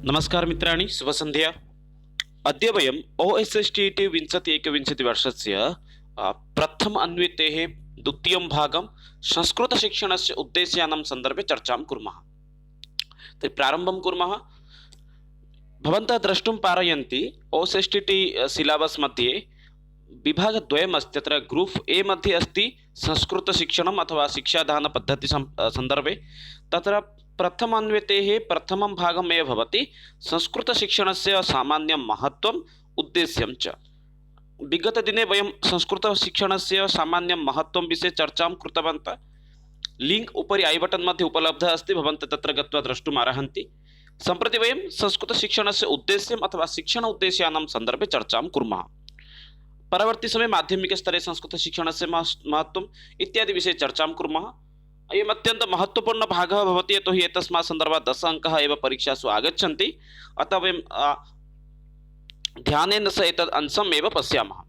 नमस्कार मित्राणि शुभसन्ध्या। अद्य वयम् OSSTT 2021 प्रथम अन्वितेः द्वितीयं भागं संस्कृतशिक्षणस्य उद्देश्यानां सन्दर्भे चर्चां कुर्मः। तर्हि प्रारम्भं कुर्मः। भवन्तः द्रष्टुं पारयन्ति OSSTT सिलेबस् मध्ये विभागद्वयमस्ति। तत्र ग्रूप् ए मध्ये अस्ति संस्कृतशिक्षणम् अथवा शिक्षादानपद्धति सन्दर्भे। तत्र प्रथमान्वितेः प्रथमं भागमेव भवति संस्कृतशिक्षणस्य सामान्यं महत्त्वम् उद्देश्यं च। विगतदिने वयं संस्कृतशिक्षणस्य सामान्यं महत्त्वं विषये चर्चां कृतवन्तः। लिङ्क् उपरि ऐ बटन् मध्ये उपलब्धः अस्ति, भवन्तः तत्र गत्वा द्रष्टुम् अर्हन्ति। सम्प्रति वयं संस्कृतशिक्षणस्य उद्देश्यम् अथवा शिक्षण उद्देश्यानां सन्दर्भे चर्चां कुर्मः। परवर्ती समय माध्यमिकस्तरे संस्कृतशिक्षणस्य महत्त्वम् इत्यादि विषये चर्चां कुर्मः। अयम् अत्यन्तं महत्त्वपूर्णः भागः भवति, यतोहि एतस्मात् सन्दर्भात् 10 अङ्काः एव परीक्षासु आगच्छन्ति। अतः वयं ध्यानेन सह एतद् अंशम् एव पश्यामः।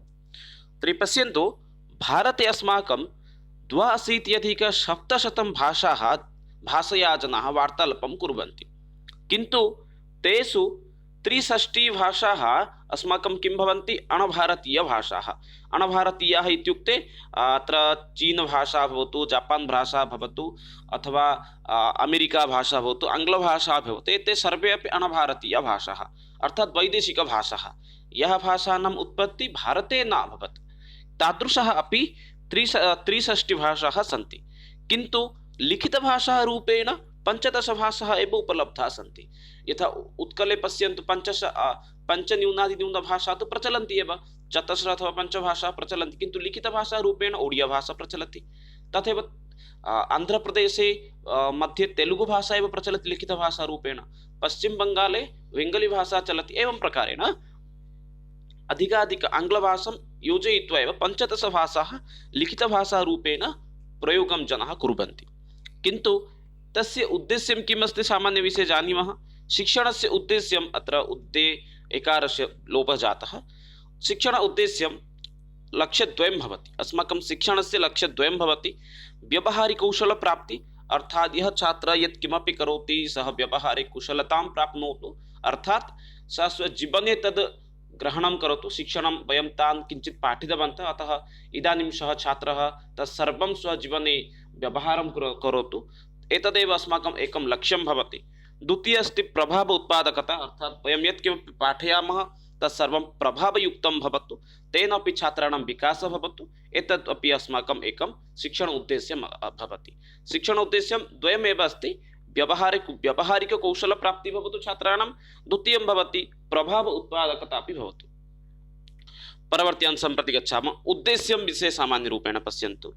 तर्हि पश्यन्तु, भारते अस्माकं 82,700 भाषया जनाः वार्तालापं कुर्वन्ति, किन्तु तेषु 63 भाषाः अस्माकं किं भवन्ति? अणभारतीयभाषाः। अणभारतीयाः इत्युक्ते अत्र चीनभाषा भवतु, जापान् भाषा भवतु, अथवा अमेरिका भाषा भवतु, आङ्ग्लभाषा भवतु, एते सर्वे अपि अणभारतीयभाषाः अर्थात् वैदेशिकभाषाः। यः भाषाणाम् उत्पत्तिः भारते न अभवत्, तादृशः अपि 63 भाषाः सन्ति, किन्तु लिखितभाषारूपेण 15 भाषाः एव उपलब्धाः सन्ति। यथा उत्कले पश्यन्तु, पञ्चन्यूनातिन्यूनभाषा तु प्रचलन्ति एव, 4 अथवा 5 भाषाः प्रचलन्ति, किन्तु लिखितभाषारूपेण ओडियाभाषा प्रचलति। तथैव आन्ध्रप्रदेशे मध्ये तेलुगुभाषा एव प्रचलति लिखितभाषारूपेण, पश्चिमबङ्गाले वेङ्गलीभाषा चलति। एवं प्रकारेण अधिकाधिक आङ्ग्लभाषां योजयित्वा एव 15 भाषाः लिखितभाषारूपेण प्रयोगं जनाः कुर्वन्ति। किन्तु तस्य उद्देश्यं किम् अस्ति? सामान्यविषये जानीमः। शिक्षणस्य उद्देश्यम् अत्र एकारस्य लोपः जातः। शिक्षण उद्देश्यं लक्ष्यद्वयं भवति। अस्माकं शिक्षणस्य लक्ष्यद्वयं भवति। व्यवहारिकौशलप्राप्ति, अर्थात् यः छात्रः यत् किमपि करोति सः व्यवहारे कुशलतां प्राप्नोतु, अर्थात् सः स्वजीवने तद् ग्रहणं करोतु। शिक्षणं वयं तान् किञ्चित् पाठितवन्तः, अतः इदानीं सः छात्रः तत्सर्वं स्वजीवने व्यवहारं करोतु। एतदेव अस्माकम् एकं लक्ष्यं भवति। द्वितीयः अस्ति प्रभाव उत्पादकता, अर्थात् वयं यत् किमपि पाठयामः तत्सर्वं प्रभावयुक्तं भवतु, तेन अपि छात्राणां विकासः भवतु। एतत् अपि अस्माकम् एकं शिक्षण उद्देश्यं भवति। शिक्षण उद्देश्यं द्वयमेव अस्ति। व्यवहारिककौशलप्राप्तिः भवतु छात्राणां, द्वितीयं भवति प्रभाव उत्पादकता अपि भवतु। परवर्ती अंशं प्रति गच्छामः। उद्देश्यं विषये सामान्यरूपेण पश्यन्तु।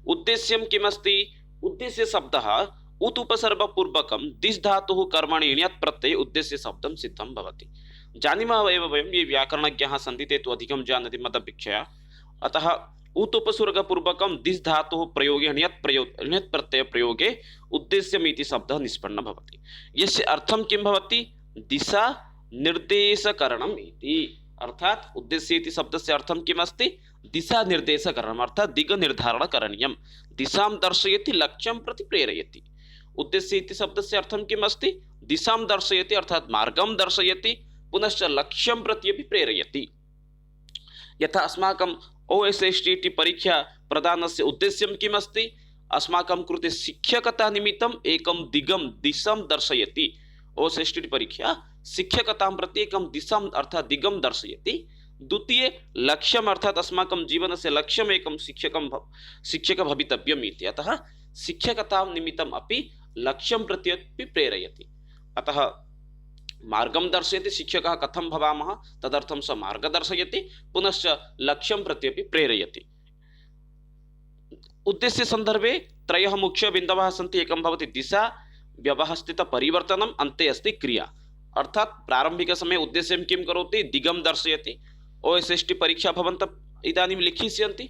उद्देश्यं किमस्ति? उद्देश्य शब्दः उत् उपसर्गपूर्वकं दिस् धातुः कर्मणि ण्यत् प्रत्यये उद्देश्य शब्दं सिद्धं भवति। जानीमः एव वयं, ये व्याकरणज्ञाः सन्ति ते तु अधिकं जानन्ति मदपेक्षया। अतः उत् उपसर्गपूर्वकं दिस् धातुः प्रयोगे ण्यत् प्रत्यय प्रयोगे उद्देश्यम् इति शब्दः निष्पन्नः भवति। यस्य अर्थं किं भवति? दिशा निर्देशकरणम् इति। अर्थात् उद्देश्य इति शब्दस्य अर्थं किम् अस्ति? दिशा निर्देशकरणम्, अर्थात् दिगनिर्धारण करणीयं। दिशां दर्शयति, लक्ष्यं प्रति प्रेरयति। उद्देश्य इति शब्दस्य अर्थं किम् अस्ति? दिशां दर्शयति, अर्थात् मार्गं दर्शयति, पुनश्च लक्ष्यं प्रति अपि प्रेरयति। यथा अस्माकं OSSTT परीक्षा प्रदानस्य उद्देश्यं किम् अस्ति? अस्माकं कृते शिक्षकतानिमित्तम् एकं दिशं दर्शयति। OSSTT परीक्षा शिक्षकतां प्रति एकं दिशां अर्थात् दिगं दर्शयति। द्वितीये लक्ष्यम्, अर्थात् अस्माकं जीवनस्य लक्ष्यम् एकं शिक्षकः भवितव्यम् इति। अतः शिक्षकतां निमित्तम् अपि लक्ष्यं प्रति अपि प्रेरयति। अतः मार्गं दर्शयति, शिक्षकः कथं भवामः तदर्थं सः मार्गं दर्शयति, पुनश्च लक्ष्यं प्रति अपि प्रेरयति। उद्देश्य सन्दर्भे 3 मुख्यबिन्दवः सन्ति। एकं भवति दिशा, व्यवस्थितपरिवर्तनम्, अन्ते अस्ति क्रिया। अर्थात् प्रारम्भिकसमये उद्देश्यं किं करोति? दिगं दर्शयति। OSSTT परीक्षा भवन्तः इदानीं लिखिष्यन्ति,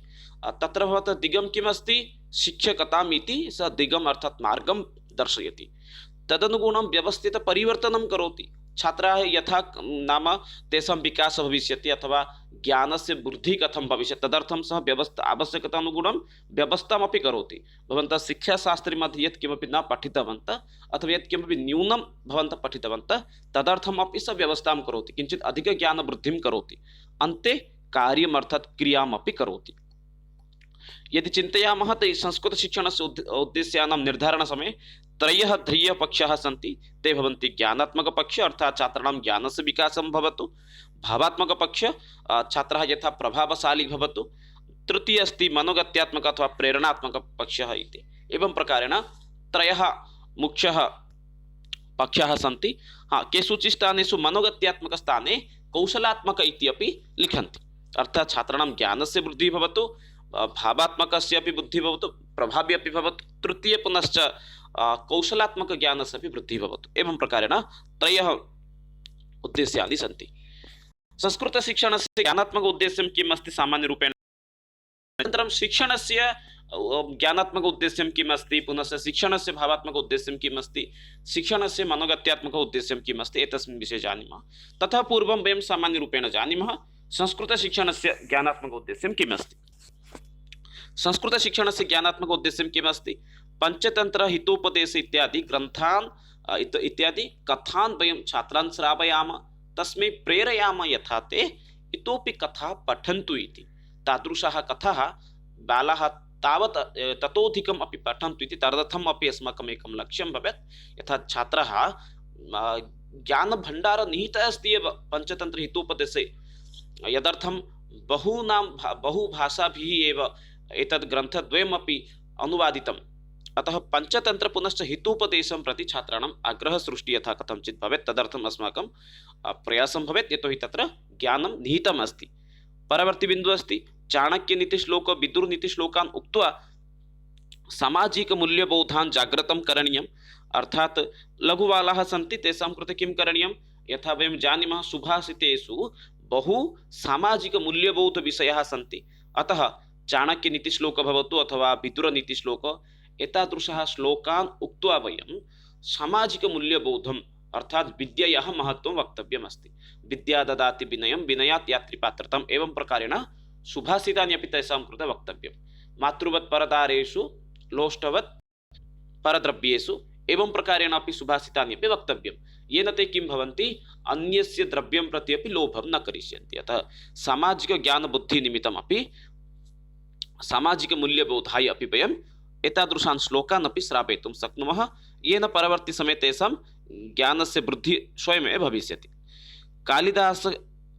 तत्र भवतः दिगं किम् अस्ति? शिक्षकताम् इति। सः दिगम् अर्थात् मार्गं दर्शयति। तदनुगुणं व्यवस्थितपरिवर्तनं करोति। छात्राः यथा नाम तेषां विकासः भविष्यति, अथवा ज्ञानस्य वृद्धि कथं भविष्यति तदर्थं सः व्यवस्था आवश्यकतानुगुणं व्यवस्थामपि करोति। भवन्तः शिक्षाशास्त्रे मध्ये यत् किमपि न पठितवन्तः अथवा यत् किमपि न्यूनं भवन्तः पठितवन्तः तदर्थमपि सः व्यवस्थां करोति, किञ्चित् अधिकज्ञानवृद्धिं करोति, अन्ते कार्यम् अर्थात् क्रियामपि करोति। यदि चिन्तयामः तर्हि संस्कृतशिक्षणस्य उद्देश्यानां निर्धारणसमये त्रयः ध्येयपक्षाः सन्ति। ते भवन्ति ज्ञानात्मकपक्षः अर्थात् छात्राणां ज्ञानस्य विकासं भवतु, भावात्मकपक्षः छात्राः यथा प्रभावशाली भवतु, तृतीयः अस्ति मनोगत्यात्मक अथवा प्रेरणात्मकपक्षः इति। एवं प्रकारेण त्रयः मुख्यः पक्षाः सन्ति। केषुचित् स्थानेषु मनोगत्यात्मकस्थाने कौशलात्मक इति अपि लिखन्ति, अर्थात् छात्राणां ज्ञानस्य वृद्धिः भवतु, भावात्मकस्य अपि बुद्धिः भवतु, प्रभावी अपि भवतु, तृतीय पुनश्च कौशलात्मक ज्ञानस्य अपि वृद्धिः भवतु। एवं प्रकारेण त्रयः उद्देश्यानि सन्ति। संस्कृतशिक्षणस्य ज्ञानात्मक उद्देश्यं किम् अस्ति सामान्यरूपेण, अनन्तरं शिक्षणस्य ज्ञानात्मक उद्देश्यं किम् अस्ति, पुनश्च शिक्षणस्य भावात्मक उद्देश्यं किम् अस्ति, शिक्षणस्य मनोगत्यात्मक उद्देश्यं किम् अस्ति, एतस्मिन् विषये जानीमः। ततः पूर्वं वयं सामान्यरूपेण जानीमः संस्कृतशिक्षणस्य ज्ञानात्मक उद्देश्यं किम् अस्ति। संस्कृतशिक्षणस्य ज्ञानात्मक उद्देश्यं किम् अस्ति, पंचतंत्र हितोपदेश इत्यादि ग्रंथान् इत्यादि कथान् वयं छात्रान् श्रावयामः, तस्मै प्रेरयामः यथा ते इतोपि कथा पठन्तु इति। तादृशाः कथाः बालाः तावत् ततोधिकम् अपि पठन्तु इति, तदर्थम् अपि अस्माकम् एकं लक्ष्यं भवेत्। यथा छात्राः ज्ञानभण्डारः निहितः अस्ति एव पंचतंत्र हितोपदेशे, यदर्थं बहुभाषाभिः एव एतद् ग्रन्थद्वयमपि अनुवादितम्। अतः पंचतंत्र पुनश्च हितोपदेशं प्रति छात्राणाम् आग्रहः सृष्टिः यथा कथञ्चित् भवेत्, तदर्थम् अस्माकं प्रयासं भवेत्, यतोहि तत्र ज्ञानं निहितम् अस्ति। परवर्ती बिन्दुः अस्ति चाणक्यनीतिश्लोक विदुरनीतिश्लोकान् उक्त्वा सामाजिकमूल्यबोधान् जागृतं करणीयम्। अर्थात् लघुबालाः सन्ति, तेषां कृते किं करणीयं, यथा वयं जानीमः सुभाषितेषु बहु सामाजिकमूल्यबोधविषयाः सन्ति। अतः चाणक्यनीतिश्लोकः भवतु अथवा विदुरनीतिश्लोकः, एतादृशः श्लोकान् उक्त्वा वयं सामाजिकमूल्यबोधम् अर्थात् विद्यायाः महत्त्वं वक्तव्यम् अस्ति। विद्या ददाति विनयं, विनयात् याति पात्रताम्। एवं प्रकारेण सुभाषितानि अपि तेषां कृते वक्तव्यं। मातृवत् परदारेषु लोष्टवत् परद्रव्येषु, एवं प्रकारेण अपि सुभाषितानि अपि वक्तव्यं, येन ते किं भवन्ति, अन्यस्य द्रव्यं प्रति अपि लोभं न करिष्यन्ति। अतः सामाजिकज्ञानबुद्धिनिमित्तम् अपि सामाजिकमूल्यबोधाय अपि वयम् एतादृशान् श्लोकान् अपि श्रावयितुं शक्नुमः, येन परवर्ती समये तेषां ज्ञानस्य वृद्धिः स्वयमेव भविष्यति।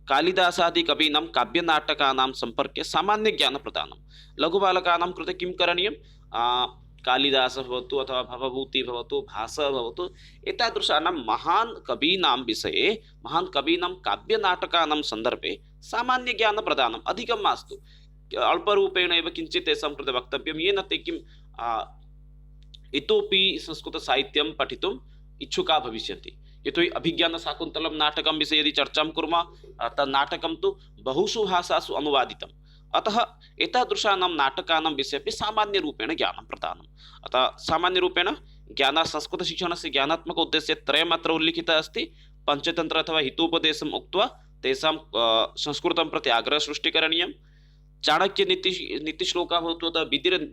कालिदासादि कवीनां काव्यनाटकानां सम्पर्के सामान्यज्ञानप्रदानं। लघुबालकानां कृते किं करणीयं, कालिदासः भवतु अथवा भवभूतिः भवतु, भासः भवतु, एतादृशानां महान् कवीनां विषये, महान् कवीनां काव्यनाटकानां सन्दर्भे सामान्यज्ञानप्रदानम्, अधिकं मास्तु, अल्परूपेण एव किञ्चित् तेषां कृते वक्तव्यं, येन ते किम् इतोपि संस्कृतसाहित्यं पठितुम् इच्छुकाः भविष्यन्ति। यतोहि अभिज्ञानशाकुन्तलं नाटकं विषये यदि चर्चां कुर्मः, तत् नाटकं तु बहुषु भाषासु अनुवादितम्। अतः एतादृशानां नाटकानां विषये अपि सामान्यरूपेण ज्ञानं प्रदानम्। अतः सामान्यरूपेण संस्कृतशिक्षणस्य ज्ञानात्मक उद्देश्ये त्रयमत्र उल्लिखितः अस्ति। पंचतंत्र अथवा हितोपदेशम् उक्त्वा तेषां संस्कृतं प्रति आग्रहसृष्टिः करणीयं। चाणक्यनीतिश्लोकाः भवतु अथवा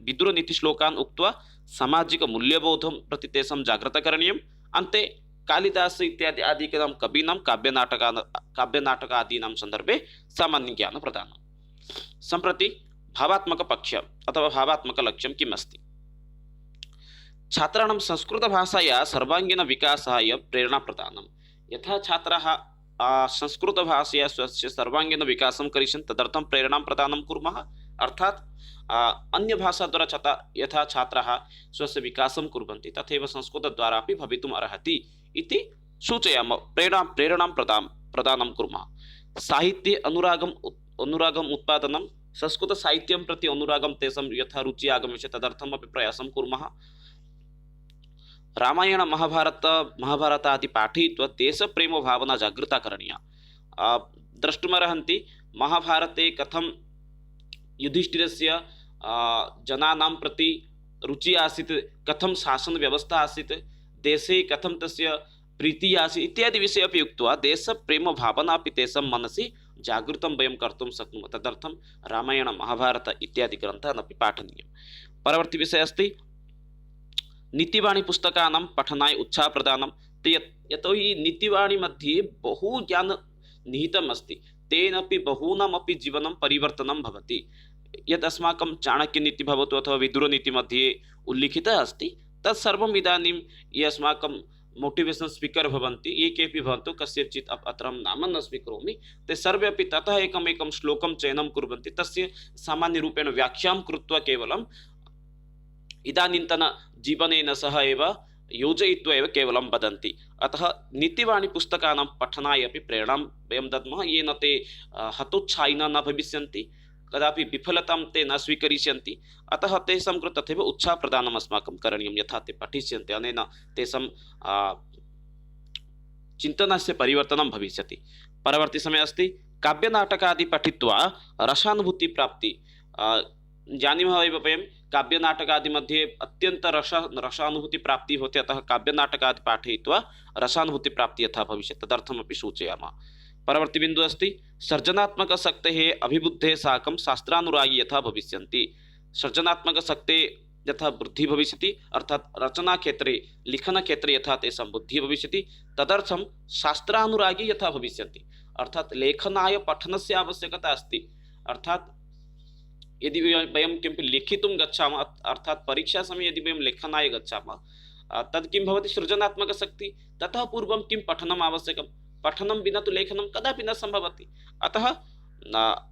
विदुरनीतिश्लोकान् उक्त्वा सामाजिकमूल्यबोधं प्रति तेषां जागृतं करणीयम्। अन्ते कालिदास इत्यादि आदिकानां कवीनां काव्यनाटकादीनां सन्दर्भे सामान्यज्ञानप्रदानं। सम्प्रति भावात्मकपक्षः अथवा भावात्मकलक्ष्यं किम् अस्ति, छात्राणां संस्कृतभाषायाः सर्वाङ्गीनविकासाय प्रेरणाप्रदानं। यथा छात्राः संस्कृतभाषया स्वस्य सर्वाङ्गीनविकासं करिष्यन्ति, तदर्थं प्रेरणां प्रदानं कुर्मः। अर्थात् अन्यभाषाद्वारा यथा छात्राः स्वस्य विकासं कुर्वन्ति, तथैव संस्कृतद्वारा अपि भवितुम् अर्हति इति सूचयामः, प्रेरणां प्रदानं कुर्मः। साहित्ये अनुरागम् उत्पादनं, संस्कृतसाहित्यं प्रति अनुरागं तेषां यथा रुचिः आगमिष्यति तदर्थम् अपि प्रयासं कुर्मः। रामायण महाभारतादि पाठयित्वा देशप्रेमभावना जागृता करणीया। द्रष्टुमर्हन्ति महाभारते कथं युधिष्ठिरस्य जनानां प्रति रुचिः आसीत्, कथं शासनव्यवस्था आसीत्, देशे कथं तस्य प्रीतिः आसीत् इत्यादि विषये अपि उक्त्वा देशप्रेमभावना अपि तेषां मनसि जागृतं वयं कर्तुं शक्नुमः। तदर्थं रामायण महाभारत इत्यादि ग्रन्थान् अपि पाठनीयं। परवर्ती विषयः अस्ति नीतिवाणी पुस्तकानां पठनाय उत्साहप्रदानं। यतोहि नीतिवाणी मध्ये बहु ज्ञान निहितम् अस्ति, तेन अपि बहूनामपि जीवनं परिवर्तनं भवति। यत् अस्माकं चाणक्यनीति भवतु अथवा विदुरनीति मध्ये उल्लिखितः अस्ति तत्सर्वम् इदानीं ये अस्माकं मोटिवेशन् स्पीकर् भवन्ति, ये केपि भवन्तु, कस्यचित् अत्र नाम न स्वीकरोमि, ते सर्वे अपि ततः एकमेकं श्लोकं चयनं कुर्वन्ति, तस्य सामान्यरूपेण व्याख्यां कृत्वा केवलं इदानीन्तन जीवनेन सह एव योजयित्वा एव केवलं वदन्ति। अतः नीतिवाणी पुस्तकानां पठनाय अपि प्रेरणां वयं दद्मः, येन ते हतोत्साहिनः न भविष्यन्ति, कदापि विफलतां ते न स्वीकरिष्यन्ति। अतः तेषां कृते तथैव उत्साहप्रदानम् अस्माकं करणीयं। यथा ते पठिष्यन्ति अनेन तेषां चिन्तनस्य परिवर्तनं भविष्यति। परवर्ती समये अस्ति काव्यनाटकादि पठित्वा रसानुभूतिप्राप्ति। जानीमः एव वयं काव्यनाटकादि मध्ये अत्यन्त रसानुभूतिप्राप्तिः भवति, अतः काव्यनाटकादि पाठयित्वा रसानुभूतिप्राप्तिः यथा भविष्यति तदर्थमपि सूचयामः। परवर्ती बिन्दुः अस्ति सर्जनात्मकशक्तेः अभिबुद्धेः साकं शास्त्रानुरागी यथा भविष्यन्ति। सर्जनात्मकशक्तेः यथा वृद्धिः भविष्यति, अर्थात् रचनाक्षेत्रे लिखनक्षेत्रे यथा तेषां बुद्धिः भविष्यति, तदर्थं शास्त्रानुरागी यथा भविष्यन्ति। अर्थात् लेखनाय पठनस्य आवश्यकता अस्ति। अर्थात् यदि वयं किमपि लिखितुं गच्छामः, अर्थात् परीक्षासमये यदि वयं लेखनाय गच्छामः, तद् किं भवति सृजनात्मकशक्तिः। ततः पूर्वं किं पठनम् आवश्यकं, पठनं विना तु लेखनं कदापि न सम्भवति। अतः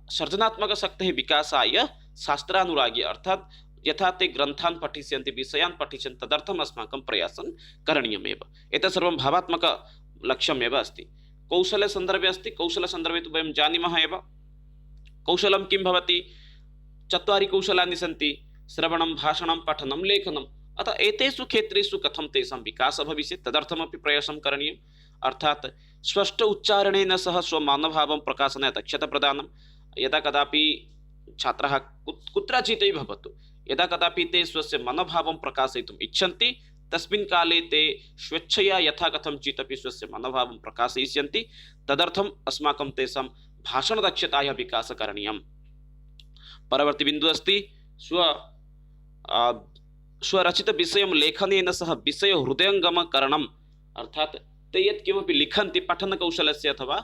सर्जनात्मकशक्तेः विकासाय शास्त्रानुरागी, अर्थात् यथा ते ग्रन्थान् पठिष्यन्ति, विषयान् पठिष्यन्ति, तदर्थम् अस्माकं प्रयासं करणीयमेव। एतत् सर्वं भावात्मकलक्ष्यमेव अस्ति। कौशलसन्दर्भे अस्ति, कौशलसन्दर्भे तु वयं जानीमः एव। कौशलं किं भवति, 4 कौशलानि सन्ति, श्रवणं, भाषणं, पठनं, लेखनम्। अतः एतेषु क्षेत्रेषु कथं तेषां विकासः भविष्यति तदर्थमपि प्रयासं करणीयम्। अर्थात् स्पष्ट उच्चारणेन सह स्वमानभावं प्रकाशनाय दक्षता प्रदानं। यदा कदापि छात्राः कुत्रचित् भवतु, यदा कदापि ते स्वस्य मनोभावं प्रकाशयितुम् इच्छन्ति, तस्मिन् काले ते स्वेच्छया यथा कथञ्चित् अपि स्वस्य मनोभावं प्रकाशयिष्यन्ति। तदर्थम् अस्माकं तेषां भाषणदक्षतायाः विकासः करणीयः। परवर्ती बिन्दुः अस्ति स्वरचितविषयं लेखनेन सह विषयहृदयङ्गमकरणम्। अर्थात् ते यत्किमपि लिखन्ति पठनकौशलस्य अथवा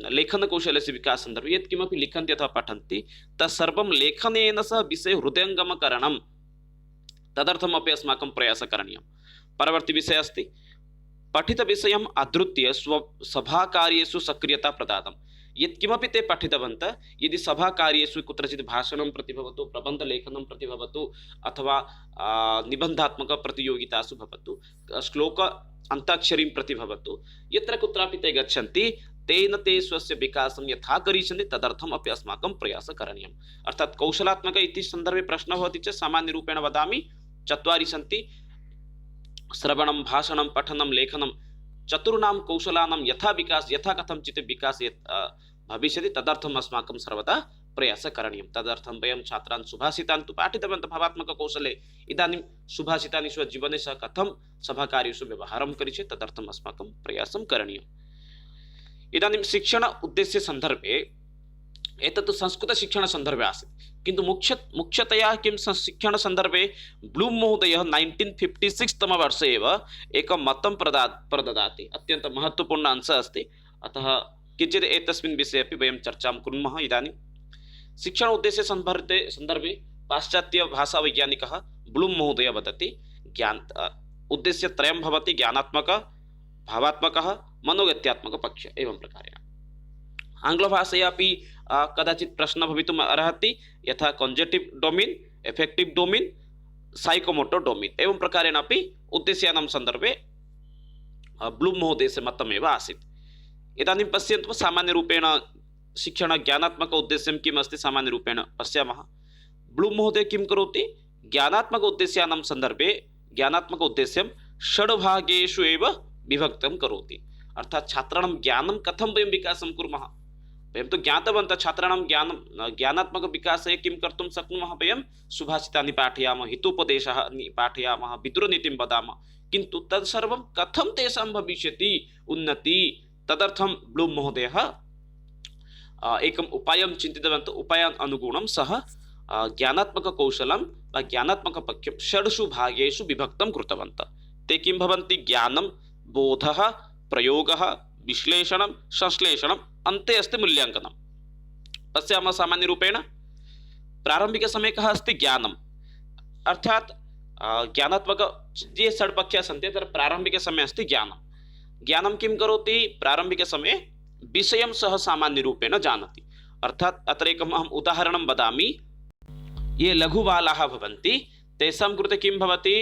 लेखनकौशलस्य विकाससन्दर्भे यत्किमपि लिखन्ति अथवा पठन्ति तत्सर्वं लेखनेन सह विषयहृदयङ्गमकरणं, तदर्थमपि अस्माकं प्रयासः करणीयः। परवर्ती विषयः अस्ति पठितविषयम् आधृत्य सभाकार्येषु सक्रियता प्रदानं। यत्किमपि ते पठितवन्तः, यदि सभाकार्येषु कुत्रचित् भाषणं प्रति भवतु, प्रबन्धलेखनं प्रति भवतु, अथवा निबन्धात्मकप्रतियोगितासु भवतु, श्लोक अन्ताक्षरीं प्रति भवतु, यत्र कुत्रापि ते गच्छन्ति तेन ते स्वस्य विकासं यथा करिष्यन्ति तदर्थम् अपि अस्माकं प्रयासः करणीयः। अर्थात् कौशलात्मक इति सन्दर्भे प्रश्नः भवति चेत् सामान्यरूपेण वदामि 4 सन्ति, श्रवणं, भाषणं, पठनं, लेखनं, 4 कौशलानां यथा कथञ्चित् विकासः भविष्यति तदर्थम् अस्माकं सर्वदा प्रयासः करणीयः। तदर्थं वयं छात्रान् सुभाषितान् तु पाठितवन्तः भावात्मककौशले, इदानीं सुभाषितानि स्वजीवने सह कथं सभाकार्येषु व्यवहारं करिष्यति तदर्थम् अस्माकं प्रयासं करणीयम्। इदानीं शिक्षण उद्देश्य सन्दर्भे एतत् संस्कृतशिक्षणसन्दर्भे आसीत्, किन्तु मुख्यतया किं शिक्षणसन्दर्भे ब्लूम् महोदयः 1956 तमवर्षे एव एकं मतं प्रददाति। अत्यन्तं महत्त्वपूर्ण अंशः अस्ति, अतः किञ्चित् एतस्मिन् विषये अपि वयं चर्चां कुर्मः। इदानीं शिक्षण उद्देश्य सन्दर्भे पाश्चात्यभाषावैज्ञानिकः ब्लूम् महोदयः वदति उद्देश्यत्रयं भवति, ज्ञानात्मक, भावात्मकः, मनोगत्यात्मकपक्षः, एवं प्रकारेण। आङ्ग्लभाषया अपि कदाचित् प्रश्नः भवितुम् अर्हति, यथा cognitive domain, affective domain, psychomotor domain, एवं प्रकारेण अपि उद्देश्यानां सन्दर्भे ब्लूम् महोदयस्य मतमेव आसीत्। इदानीं पश्यन्तु सामान्यरूपेण शिक्षण ज्ञानात्मक उद्देश्यं किम् अस्ति सामान्यरूपेण पश्यामः। ब्लूम् महोदयः किं करोति, ज्ञानात्मक उद्देश्यानां सन्दर्भे ज्ञानात्मक उद्देश्यं 6 भागेषु एव विभक्तं करोति। अर्थात् छात्राणां ज्ञानं कथं वयं विकासं कुर्मः, वयं तु ज्ञातवन्तः छात्राणां ज्ञानात्मक विकासे किं कर्तुं शक्नुमः, वयं सुभाषितानि पाठयामः, हितोपदेशः पाठयामः, विदुरनीतिं वदामः, किन्तु तत्सर्वं कथं तेषां भविष्यति उन्नति, तदर्थं ब्लूम् महोदयः एकम् उपायं चिन्तितवन्तः उपायान् अनुगुणं सः ज्ञानात्मककौशलं वा ज्ञानात्मकपक्षं षड्षु भागेषु विभक्तं कृतवन्तः। ते किं भवन्ति? ज्ञानं, बोधः, प्रयोगः, विश्लेषणं, संश्लेषणम्, अन्ते अस्ति मूल्याङ्कनं। पश्यामः सामान्यरूपेण प्रारम्भिकसमये कः अस्ति? ज्ञानम्, अर्थात् ज्ञानात्मक ये षड्पक्षाः सन्ति तत्र प्रारम्भिकसमये अस्ति ज्ञानं। ज्ञानं किं करोति? प्रारम्भिकसमये विषयं सः सामान्यरूपेण जानाति। अर्थात् अत्र एकम् अहम् उदाहरणं वदामि। ये लघुबालाः भवन्ति तेषां कृते किं भवति?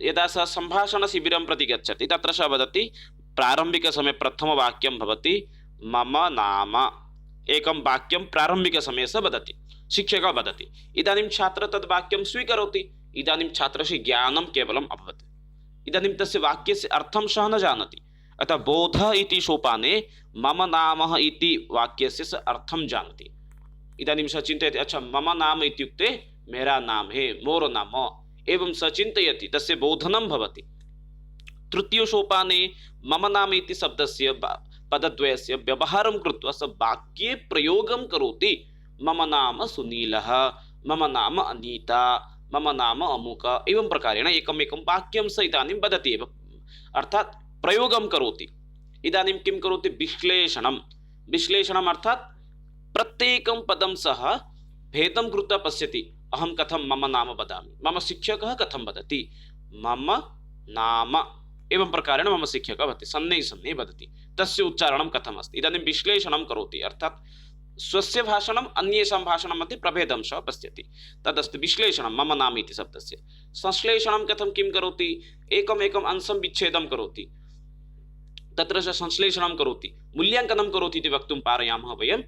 यदा सः सम्भाषणशिबिरं प्रति गच्छति तत्र सः वदति, प्रारम्भिकसमये प्रथमवाक्यं भवति मम नाम, एकं वाक्यं प्रारम्भिकसमये सः वदति, शिक्षकः वदति। इदानीं छात्रः तद् वाक्यं स्वीकरोति। इदानीं छात्रस्य ज्ञानं केवलम् अभवत्। इदानीं तस्य वाक्यस्य अर्थं सः न जानाति। अतः बोध इति सोपाने मम नाम इति वाक्यस्य सः अर्थं जानाति। इदानीं सः चिन्तयति, अच्छा मम नाम इत्युक्ते मेरा नाम है, मोर नाम, एवं सः चिन्तयति, तस्य बोधनं भवति। तृतीयसोपाने मम नाम इति शब्दस्य पदद्वयस्य व्यवहारं कृत्वा सः वाक्ये प्रयोगं करोति। मम नाम सुनीलः, मम नाम अनीता, मम नाम अमुक, एवं प्रकारेण एकमेकं वाक्यं सः इदानीं वदति एव, अर्थात् प्रयोगं करोति। इदानीं किं करोति? विश्लेषणं। विश्लेषणम् अर्थात् प्रत्येकं पदं सः भेदं कृत्वा पश्यति। अहं कथं मम नाम वदामि, मम शिक्षकः कथं वदति, मम नाम, एवं प्रकारेण मम शिक्षकः वदति, सन्नैः सन्नैः वदति, तस्य उच्चारणं कथम् अस्ति। इदानीं विश्लेषणं करोति, अर्थात् स्वस्य भाषणम् अन्येषां भाषणं मध्ये प्रभेदं सः पश्यति, तदस्ति विश्लेषणं मम नाम इति शब्दस्य। संश्लेषणं कथं किं करोति? एकमेकम् अंशं विच्छेदं करोति, तत्र सः संश्लेषणं करोति, मूल्याङ्कनं करोति इति वक्तुं पारयामः वयम्।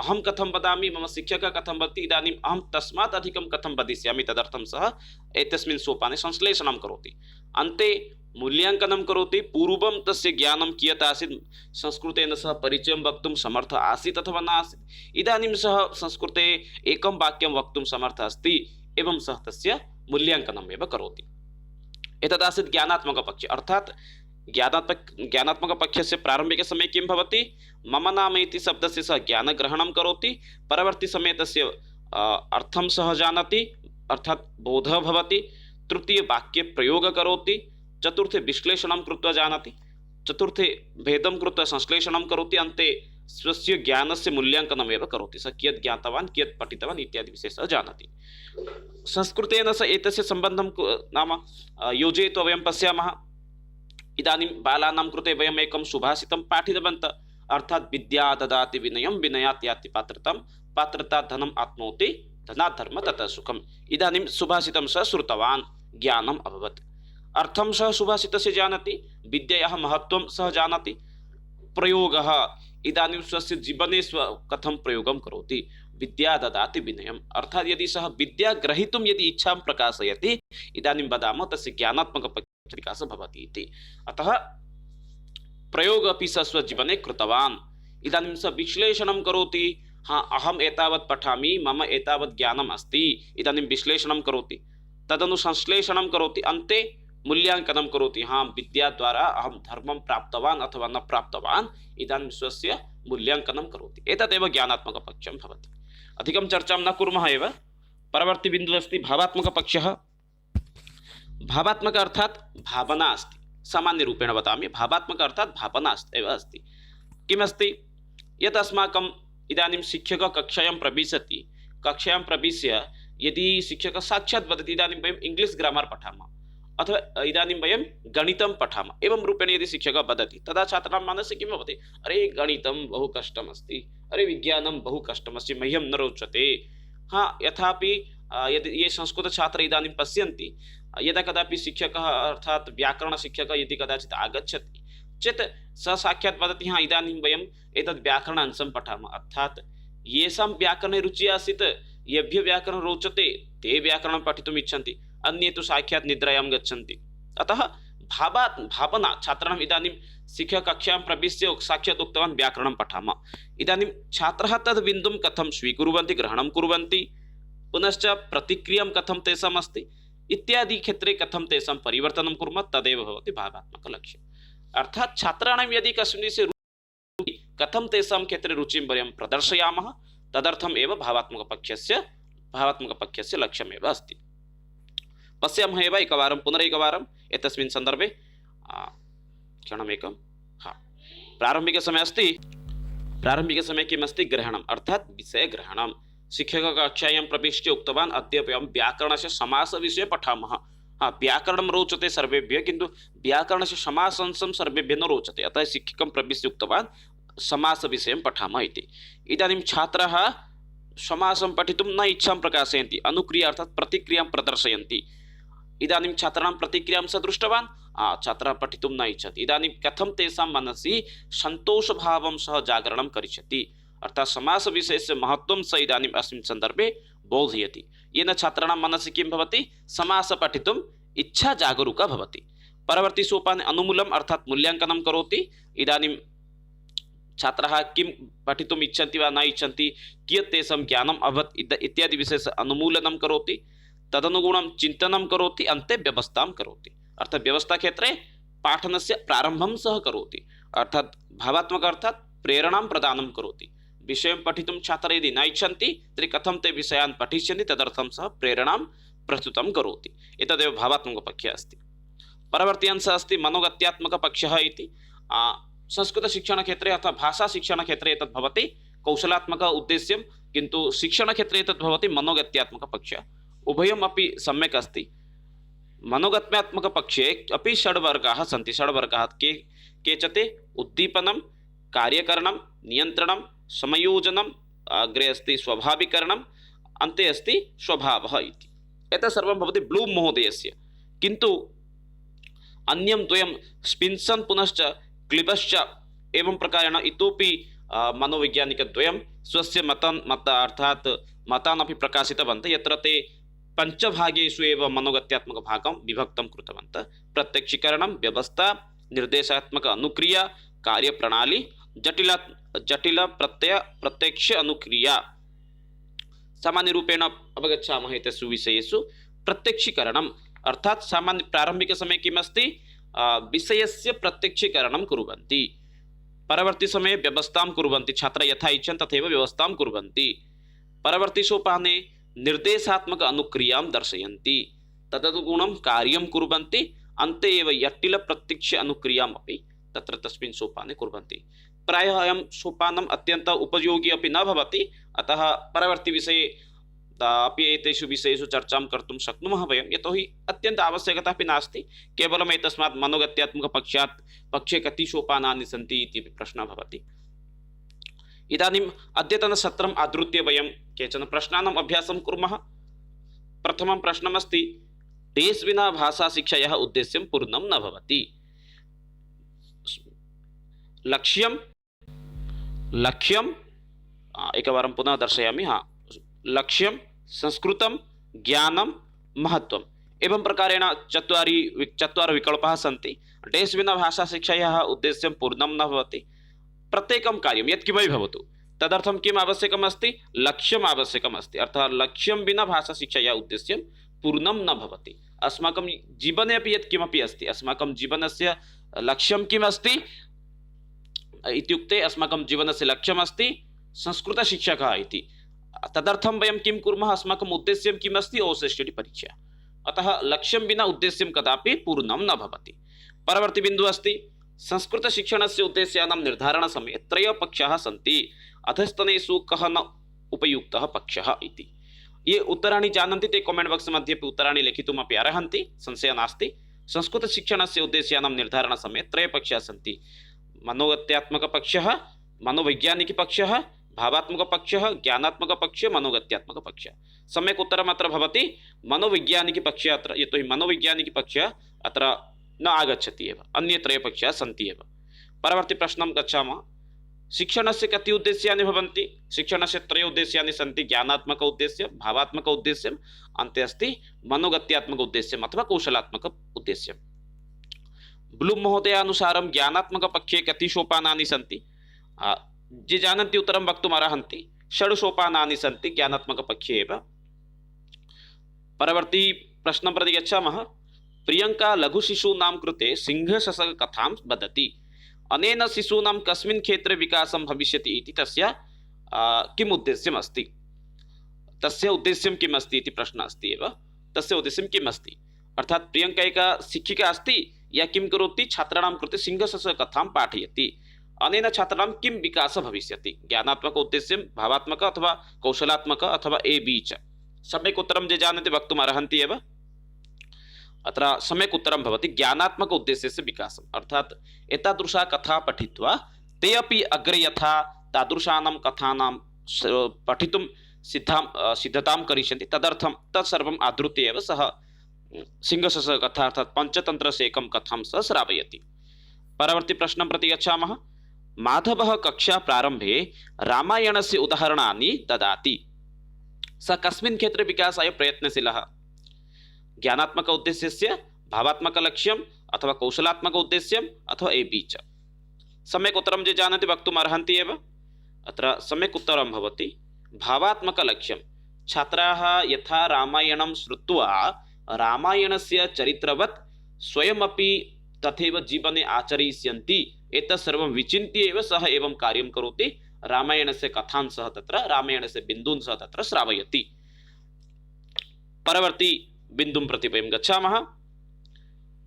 अहं कथं वदामि, मम शिक्षकः कथं वदति, इदानीम् अहं तस्मात् अधिकं कथं वदिष्यामि, तदर्थं सः एतस्मिन् सोपाने संश्लेषणं करोति। अन्ते मूल्याङ्कनं करोति, पूर्वं तस्य ज्ञानं कियत् आसीत्, संस्कृतेन सह परिचयं वक्तुं समर्थः आसीत् अथवा न आसीत्। इदानीं सः संस्कृते एकं वाक्यं वक्तुं समर्थः अस्ति, एवं सः तस्य मूल्याङ्कनम् एव करोति। एतदासीत् ज्ञानात्मकपक्षे, अर्थात् ज्ञानात्मकपक्षस्य प्रारम्भिकसमये किं भवति? मम नाम इति शब्दस्य सः ज्ञानग्रहणं करोति, परवर्तिसमये तस्य अर्थं सः जानाति, अर्थात् बोधः भवति। तृतीयवाक्ये प्रयोगः करोति, चतुर्थे विश्लेषणं कृत्वा जानाति, चतुर्थे भेदं कृत्वा संश्लेषणं करोति, अन्ते स्वस्य ज्ञानस्य मूल्याङ्कनम् एव करोति। सः कियत् ज्ञातवान्, कियत् पठितवान् इत्यादि विषये सः जानाति। संस्कृतेन सह एतस्य सम्बन्धं नाम योजयित्वा वयं पश्यामः। इदानीं बालानां कृते वयम् एकं सुभाषितं पाठितवन्तः, अर्थात् विद्या ददाति विनयं, विनयात् याति पात्रतां, पात्रतात् धनम् आप्नोति, धनात् धर्मः ततः सुखम्। इदानीं सुभाषितं सः श्रुतवान्, ज्ञानम् अभवत्, अर्थं सः सुभाषितस्य जानाति, विद्यायाः महत्त्वं सः जानाति। प्रयोगः, इदानीं स्वस्य जीवने कथं प्रयोगं करोति, विद्या ददाति विनयम्, अर्थात् यदि सः विद्या ग्रहीतुं यदि इच्छां प्रकाशयति, इदानीं वदामः तस्य ज्ञानात्मकविकासः भवति इति। अतः प्रयोगः अपि सः स्वजीवने कृतवान्। इदानीं सः विश्लेषणं करोति, हाँ अहम् एतावत् पठामि, मम एतावत् ज्ञानम् अस्ति, इदानीं विश्लेषणं करोति, तदनु संश्लेषणं करोति, अन्ते मूल्याङ्कनं करोति, हाँ विद्याद्वारा अहं धर्मं प्राप्तवान् अथवा न प्राप्तवान्, इदानीं स्वस्य मूल्याङ्कनं करोति। एतदेव ज्ञानात्मकपक्षं भवति। अधिकं चर्चां न कुर्मः एव। परवर्ती बिन्दुः अस्ति भावात्मकपक्षः। भावात्मक अर्थात् भावना अस्ति, सामान्यरूपेण वदामि, भावात्मक अर्थात् भावना एव अस्ति। किमस्ति? यत् अस्माकम् इदानीं शिक्षकः कक्षायां प्रविशति, कक्षायां प्रविश्य यदि शिक्षकः साक्षात् वदति, इदानीं वयम् इंग्लिश् ग्रामर् पठामः अथवा इदानीं वयं गणितं पठामः, एवं रूपेण यदि शिक्षकः वदति, तदा छात्राणां मनसि किं भवति? अरे गणितं बहु कष्टमस्ति, अरे विज्ञानं बहु कष्टमस्ति, मह्यं न रोचते। हाँ, यथापि यदि ये संस्कृतछात्राः इदानीं पश्यन्ति, यदा कदापि शिक्षकः अर्थात् व्याकरणशिक्षकः यदि कदाचित् आगच्छति चेत् सः साक्षात् वदति, हाँ इदानीं वयम् एतद् व्याकरणांशं पठामः, अर्थात् येषां व्याकरणे रुचिः आसीत्, येभ्यः व्याकरणं रोचते ते व्याकरणं पठितुम् इच्छन्ति, अन्ये तु साक्षात् निद्रायां गच्छन्ति। अतः भावना छात्राणाम् इदानीं शिक्षककक्षायां प्रविश्य साक्षात् उक्तवान् व्याकरणं पठामः, इदानीं छात्राः तद् बिन्दुं कथं स्वीकुर्वन्ति, ग्रहणं कुर्वन्ति, पुनश्च प्रतिक्रियां कथं तेषाम् अस्ति इत्यादि क्षेत्रे कथं तेषां परिवर्तनं कुर्मः, तदेव भवति भावात्मकलक्ष्यम्। अर्थात् छात्राणां यदि कस्मिन् विषये कथं तेषां क्षेत्रे रुचिं वयं प्रदर्शयामः तदर्थम् एव भावात्मकपक्षस्य लक्ष्यमेव अस्ति। पश्यामः एव एकवारं पुनरेकवारम् एतस्मिन् सन्दर्भे क्षणमेकं। हा, प्रारम्भिकसमये अस्ति, प्रारम्भिकसमये किम् अस्ति? ग्रहणम् अर्थात् विषयग्रहणं। शिक्षककक्षायां प्रविश्य उक्तवान् अद्य वयं व्याकरणस्य समासविषये पठामः। हाँ, व्याकरणं रोचते सर्वेभ्यः, किन्तु व्याकरणस्य समासंशं सर्वेभ्यः न रोचते, अतः शिक्षकं प्रविश्य उक्तवान् समासविषयं पठामः इति। इदानीं छात्राः समासं पठितुं न इच्छां प्रकाशयन्ति, अनुक्रिया अर्थात् प्रतिक्रियां प्रदर्शयन्ति। इदानीं छात्राणां प्रतिक्रियां सः दृष्टवान्, छात्राः पठितुं न इच्छति। इदानीं कथं तेषां मनसि सन्तोषभावं सः जागरणं करिष्यति, अर्थात् समासविषयस्य महत्त्वं सः इदानीम् अस्मिन् सन्दर्भे बोधयति। येन छात्राणां मनसि किं भवति? समास पठितुम् इच्छा जागरूका भवति। परवर्ती सोपाने अनुमूलम् अर्थात् मूल्याङ्कनं करोति। इदानीं छात्राः किं पठितुम् इच्छन्ति वा न इच्छन्ति, कियत् तेषां ज्ञानम् अभवत् इत्यादि विषयस्य अनुमूलनं करोति, तदनुगुणं चिन्तनं करोति, अन्ते व्यवस्थां करोति। अर्थात् व्यवस्थाक्षेत्रे पाठनस्य प्रारम्भं सः करोति, अर्थात् भावात्मक अर्थात् प्रेरणां प्रदानं करोति। विषयं पठितुं छात्राः यदि न इच्छन्ति तर्हि कथं ते विषयान् पठिष्यन्ति, तदर्थं सः प्रेरणां प्रस्तुतं करोति। एतदेव भावात्मकपक्षः अस्ति। परवर्ती अंशः अस्ति मनोगत्यात्मकपक्षः इति। संस्कृतशिक्षणक्षेत्रे अथवा भाषाशिक्षणक्षेत्रे एतद् भवति कौशलात्मक उद्देश्यं, किन्तु शिक्षणक्षेत्रे एतद् भवति मनोगत्यात्मकपक्षः। उभयमपि सम्यक् अस्ति। मनोगत्यात्मकपक्षे अपि षड्वर्गाः सन्ति। षड्वर्गाः केचते उद्दीपनं, कार्यकरणं, नियन्त्रणं, समयोजनम्, अग्रे अस्ति स्वाभाविकरणम्, अन्ते अस्ति स्वभावः इति। एतत् सर्वं भवति ब्लूम् महोदयस्य। किन्तु अन्यं द्वयं स्पिन्सन् पुनश्च क्लिबश्च एवं प्रकारेण इतोपि मनोवैज्ञानिकद्वयं स्वस्य अर्थात् मतान् अपि प्रकाशितवन्तः, यत्र ते पञ्चभागेषु एव मनोगत्यात्मकभागं विभक्तं कृतवन्तः। प्रत्यक्षीकरणं, व्यवस्था, निर्देशात्मक अनुक्रिया, कार्यप्रणाली, जटिल प्रत्यय प्रत्यक्ष अनुक्रिया। सामान्यरूपेण अवगच्छामः एतेषु विषयेषु। प्रत्यक्षीकरणम् अर्थात् सामान्य प्रारम्भिकसमये किम् अस्ति? विषयस्य प्रत्यक्षीकरणं कुर्वन्ति। परवर्ती समये व्यवस्थां कुर्वन्ति, छात्राः यथा इच्छन्ति तथैव व्यवस्थां कुर्वन्ति। परवर्ती सोपाने निर्देशात्मक अनुक्रियां दर्शयन्ति, तदनुगुणं कार्यं कुर्वन्ति, अन्ते एव जटिल प्रत्यक्ष अनुक्रियाम् अपि तत्र तस्मिन् सोपाने कुर्वन्ति। प्रायः अयं सोपानम् अत्यन्तम् उपयोगी अपि न भवति, अतः परवर्ती विषये अपि एतेषु विषयेषु चर्चां कर्तुं शक्नुमः वयं, यतोहि अत्यन्त आवश्यकता अपि नास्ति। केवलम् एतस्मात् मनोगत्यात्मकपक्षात् पक्षे कति सोपानानि सन्ति इति प्रश्नः भवति। इदानीम् अद्यतनसत्रम् आधृत्य वयं केचन प्रश्नानाम् अभ्यासं कुर्मः। प्रथमं प्रश्नमस्ति, तेस् विना भाषाशिक्षायाः उद्देश्यं पूर्णं न भवति। लक्ष्यं एकवारं पुनः दर्शयामि। लक्ष्यं, संस्कृतं, ज्ञानं, महत्त्वम् एवं प्रकारेण चत्वारः विकल्पाः सन्ति। डेस् विना भाषाशिक्षायाः उद्देश्यं पूर्णं न भवति। प्रत्येकं कार्यं यत्किमपि भवतु तदर्थं किम् आवश्यकम् अस्ति? लक्ष्यम् आवश्यकम् अस्ति। अर्थात् लक्ष्यं विना भाषाशिक्षायाः उद्देश्यं पूर्णं न भवति। अस्माकं जीवने अपि यत्किमपि अस्ति, अस्माकं जीवनस्य लक्ष्यं किम् अस्ति इत्युक्ते अस्माकं जीवनस्य लक्ष्यमस्ति संस्कृतशिक्षकः इति। तदर्थं वयं किं कुर्मः? अस्माकम् उद्देश्यं किम् अस्ति? ओसेस्टडि परीक्षा। अतः लक्ष्यं विना उद्देश्यं कदापि पूर्णं न भवति। परवर्ती बिन्दुः अस्ति, संस्कृतशिक्षणस्य उद्देश्यानां निर्धारणसमये त्रयः पक्षाः सन्ति। अधस्तनेषु कः न उपयुक्तः पक्षः इति। ये उत्तराणि जानन्ति ते कमेण्ट् बाक्स् मध्ये अपि उत्तराणि लिखितुमपि अर्हन्ति, संशयः नास्ति। संस्कृतशिक्षणस्य उद्देश्यानां निर्धारणसमये त्रयः पक्षाः सन्ति। मनोगत्यात्मकपक्षः, मनोवैज्ञानिकपक्षः, भावात्मकपक्षः, ज्ञानात्मकपक्षः, मनोगत्यात्मकपक्षः। सम्यक् उत्तरम् अत्र भवति मनोवैज्ञानिकपक्षः अत्र, यतोहि मनोवैज्ञानिकपक्षः अत्र न आगच्छति एव, अन्ये त्रयः पक्षाः सन्ति एव। परवर्ती प्रश्नं गच्छामः। शिक्षणस्य कति उद्देश्यानि भवन्ति? शिक्षणस्य त्रयः उद्देश्यानि सन्ति। ज्ञानात्मक उद्देश्यं, भावात्मक उद्देश्यम्, अन्ते अस्ति मनोगत्यात्मक उद्देश्यम् अथवा कौशलात्मक उद्देश्यम्। ब्लूम् महोदयानुसारं ज्ञानात्मकपक्षे कति सोपानानि सन्ति? ये जानन्ति उत्तरं वक्तुम् अर्हन्ति। 6 सोपानानि सन्ति ज्ञानात्मकपक्षे एव। परवर्ती प्रश्नं प्रति गच्छामः। प्रियङ्का लघुशिशूनां कृते सिंहशशककथां वदति। अनेन शिशूनां कस्मिन् क्षेत्रे विकासं भविष्यति इति तस्य किम् उद्देश्यम् अस्ति, तस्य उद्देश्यं किम् अस्ति इति प्रश्नः अस्ति एव। तस्य उद्देश्यं किम् अस्ति, अर्थात् प्रियङ्का एका शिक्षिका अस्ति या किं करोति, छात्राणां कृते सिंहस्य कथां पाठयति, अनेन छात्राणां किं विकासः भविष्यति, ज्ञानात्मक उद्देश्यं, भावात्मक अथवा कौशलात्मक अथवा ए बी च। सम्यक् उत्तरं ये जानन्ति वक्तुम् अर्हन्ति एव। अत्र सम्यक् उत्तरं भवति ज्ञानात्मक उद्देश्यस्य विकासम्, अर्थात् एतादृशा कथा पठित्वा ते अपि अग्रे यथा तादृशानां कथानां पठितुं सिद्धतां करिष्यन्ति, तदर्थं तत्सर्वम् आधृत्य एव सः सिंहस्य कथा अर्थात् पञ्चतन्त्रस्य एकं कथां सः श्रावयति। परवर्ती प्रश्नं प्रति गच्छामः। माधवः कक्षा प्रारम्भे रामायणस्य उदाहरणानि ददाति, सः कस्मिन् क्षेत्रे विकासाय प्रयत्नशीलः, ज्ञानात्मक उद्देश्यस्य, भावात्मक लक्ष्यम् अथवा कौशलात्मक उद्देश्यम् अथवा ए बी च। सम्यक् उत्तरं ये जानन्ति वक्तुम् अर्हन्ति एव। अत्र सम्यक् उत्तरं भवति भावात्मक लक्ष्यं। छात्राः यथा रामायणं श्रुत्वा रामायणस्य चरित्रवत् स्वयमपि तथैव जीवने आचरिष्यन्ति, एतत् सर्वं विचिन्त्य एव सः एवं कार्यं करोति, रामायणस्य कथां सः तत्र रामायणस्य बिन्दून् सः तत्र श्रावयति। परवर्ती बिन्दुं प्रति वयं गच्छामः।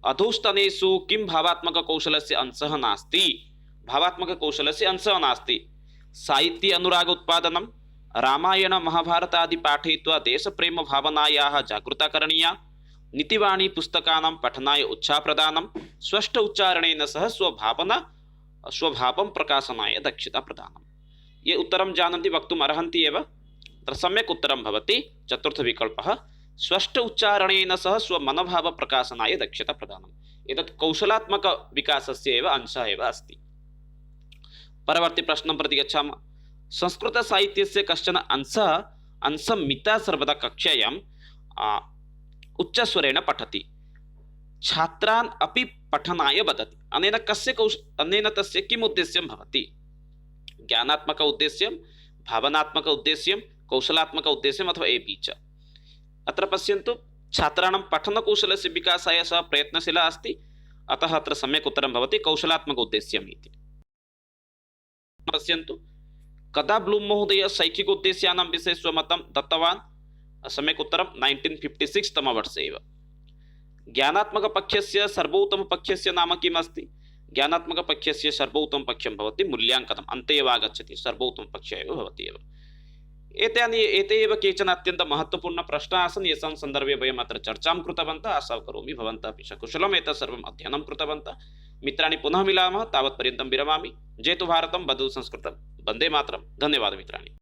अधोस्तनेषु किं भावात्मककौशलस्य अंशः नास्ति, भावात्मककौशलस्य अंशः नास्ति। साहित्ये अनुराग उत्पादनं, रामायण महाभारत आदि पाठयित्वा देशप्रेम भावनायाः जागृता करणीया, नीतिवाणी पुस्तकानां पठनाय उत्साह प्रदानं, स्पष्ट उच्चारणेन सह स्वभावं प्रकाशनाय दक्षता प्रदानं। ये उत्तरं जानन्ति वक्तुम् अर्हन्ति एव। तत्र सम्यक् उत्तरं भवति चतुर्थविकल्पः, स्पष्ट उच्चारणेन सह स्वमनोभाव प्रकाशनाय दक्षता प्रदानम्। एतत् कौशलात्मक विकासस्य एव अंशः एव अस्ति। परवर्ती प्रश्नं प्रति गच्छामः। संस्कृतसाहित्यस्य कश्चन अंशं मिता सर्वदा कक्षायां उच्चस्वरेण पठति, छात्रान् अपि पठनाय वदति, अनेन तस्य किम् उद्देश्यं भवति, ज्ञानात्मक उद्देश्यं, भावनात्मक उद्देश्यं, कौशलात्मक उद्देश्यम् अथवा ए बी च। अत्र पश्यन्तु, छात्राणां पठनकौशलस्य विकासाय सः प्रयत्नशीलः अस्ति, अतः अत्र सम्यक् उत्तरं भवति कौशलात्मक उद्देश्यम् इति। पश्यन्तु, कदा ब्लूम महोदय शैक्षिक उद्देश्यानां विषये स्वमतं दत्तवान्, सम्यक् उत्तरं 1956 तमवर्षे एव। ज्ञानात्मकपक्षस्य सर्वोत्तमपक्षस्य नाम किम् अस्ति, ज्ञानात्मकपक्षस्य सर्वोत्तमपक्षं भवति मूल्याङ्कनम्, अन्ते एव आगच्छति, सर्वोत्तमपक्षः एव भवति एव। एते एव केचन अत्यन्तमहत्त्वपूर्णप्रश्नाः आसन्, येषां सन्दर्भे वयम् अत्र चर्चां कृतवन्तः। आशा करोमि भवन्तः अपि सकुशलम् एतत् सर्वम् अध्ययनं कृतवन्तः। मित्राणि, पुनः मिलामः, तावत्पर्यन्तं विरमामि। जयतु भारतं, वदतु संस्कृतं, वन्दे मातरं। धन्यवादः मित्राणि।